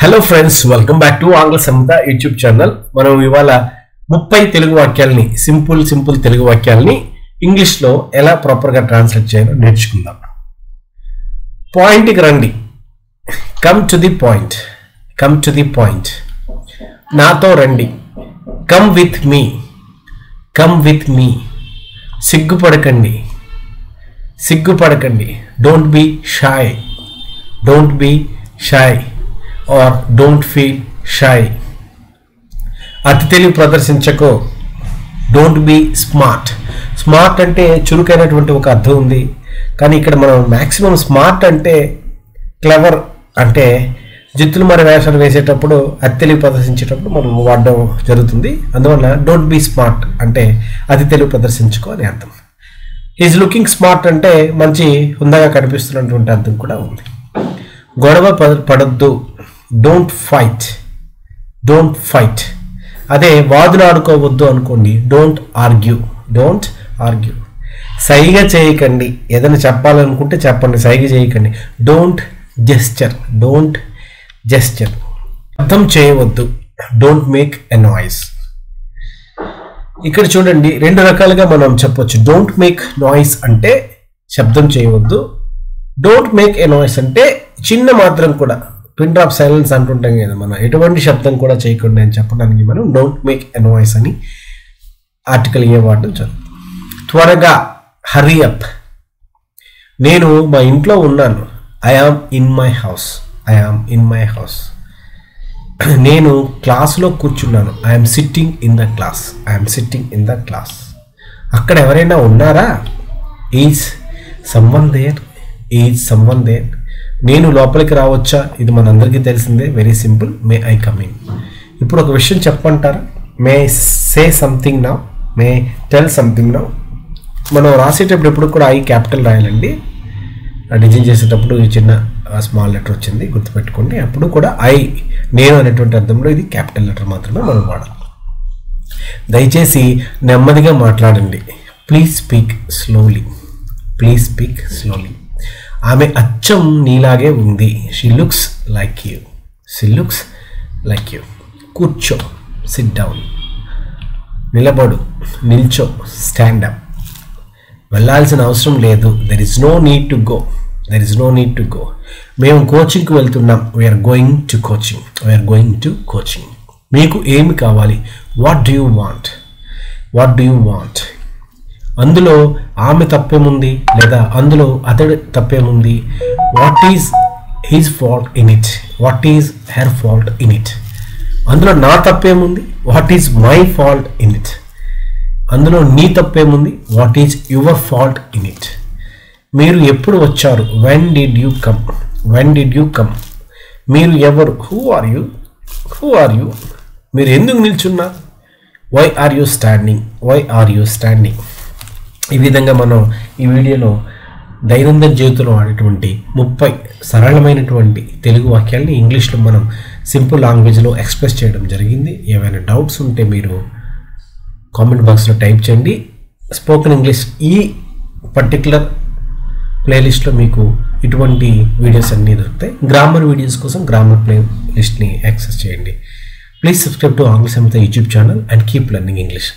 Hello friends, welcome back to Angla Samhita YouTube channel. మనం ఇవాళ 30 తెలుగు వాక్యాలని సింపుల్ తెలుగు వాక్యాలని ఇంగ్లీష్లో ఎలా ప్రాపర్గా ట్రాన్స్లేట్ చేయాలో నేర్చుకుందాం. పాయింట్కి రండి. Come to the point. నాతో రండి. Come with me. సిగ్గుపడకండి. Don't be shy or don't feel shy. అతి తెలివి ప్రదర్శించకో. డోంట్ బి స్మార్ట్ అంటే చురుకైనటువంటి ఒక అర్థం ఉంది, కానీ ఇక్కడ మనం మ్యాక్సిమం స్మార్ట్ అంటే క్లెవర్ అంటే జిత్తులు మరి వేషాలు వేసేటప్పుడు అతి తెలివి ప్రదర్శించేటప్పుడు మనం వాడడం జరుగుతుంది. అందువల్ల డోంట్ బి స్మార్ట్ అంటే అతి తెలివి ప్రదర్శించుకో అని అర్థం. ఈజ్ లుకింగ్ స్మార్ట్ అంటే మంచి హుందాగా కనిపిస్తున్నటువంటి అర్థం కూడా ఉంది. గొడవ పడద్దు. Don't fight. అదే వాదులాడుకోవద్దు అనుకోండి. Don't argue. సైగ చేయకండి. ఏదైనా చెప్పాలనుకుంటే చెప్పండి, సైగ చేయకండి. Don't gesture. అర్థం చేయవద్దు. Don't make a noise. ఇక్కడ చూడండి, రెండు రకాలుగా మనం చెప్పొచ్చు. డోంట్ మేక్ నాయిస్ అంటే శబ్దం చేయవద్దు. డోంట్ మేక్ ఎ నాయిస్ అంటే చిన్న మాత్రం కూడా పిన్ డ్రాప్ సైలెన్స్ అంటుంటాం కదా, మనం ఎటువంటి శబ్దం కూడా చేయకుండా అని చెప్పడానికి మనం డోంట్ మేక్ ఎ నాయిస్ అని ఆర్టికల్ ఏ వాడడం జరుగుతుంది. త్వరగా, హరీ అప్. నేను మా ఇంట్లో ఉన్నాను. I am in my house. నేను క్లాస్లో కూర్చున్నాను. I'm sitting in the class. అక్కడ ఎవరైనా ఉన్నారా? Is someone there. నేను లోపలికి రావచ్చా? ఇది మనందరికీ తెలిసిందే, very simple. May I come in. ఇప్పుడు ఒక విషయం చెప్పంటారా? May say something now, may tell something now. మనం రాసేటప్పుడు ఎప్పుడు కూడా ఐ క్యాపిటల్ రాయాలండి. డిజైన్ చేసేటప్పుడు ఈ చిన్న స్మాల్ లెటర్ వచ్చింది, గుర్తుపెట్టుకోండి. అప్పుడు కూడా నేను అనేటువంటి అర్థంలో ఇది క్యాపిటల్ లెటర్ మాత్రమే మనం వాడాలి. దయచేసి నెమ్మదిగా మాట్లాడండి. Please speak slowly. ఆమె అచ్చం నీలాగే ఉంది. She looks like you. కూర్చో, సిట్ డౌన్. నిలబడు, నిల్చో, స్టాండ్ అప్. వెళ్ళాల్సిన అవసరం లేదు. There is no need to go. మేము కోచింగ్కి వెళ్తున్నాం. We are going to coaching. మీకు ఏమి కావాలి? What do you want. అందులో ఆమె తప్పేముంది, లేదా అందులో అతడి తప్పేముంది? What is his fault in it. అందులో నా తప్పేముంది? What is my fault in it. అందులో నీ తప్పేముంది? What is your fault in it. మీరు ఎప్పుడు వచ్చారు? When did you come. మీరు ఎవరు? Who are you. మీరు ఎందుకు నిల్చున్నారు? Why are you standing. ఈ విధంగా మనం ఈ వీడియోలో దైనందిన జీవితంలో వాడేటువంటి 30 సరళమైనటువంటి తెలుగు వాక్యాలని ఇంగ్లీష్లో మనం సింపుల్ లాంగ్వేజ్లో ఎక్స్ప్రెస్ చేయడం జరిగింది. ఏమైనా డౌట్స్ ఉంటే మీరు కామెంట్ బాక్స్లో టైప్ చేయండి. స్పోకెన్ ఇంగ్లీష్ ఈ పర్టికులర్ ప్లేలిస్ట్లో మీకు ఇటువంటి వీడియోస్ అన్నీ దొరుకుతాయి. గ్రామర్ వీడియోస్ కోసం గ్రామర్ ప్లేలిస్ట్ని యాక్సెస్ చేయండి. Please subscribe to Angla Samhita YouTube channel and keep learning English.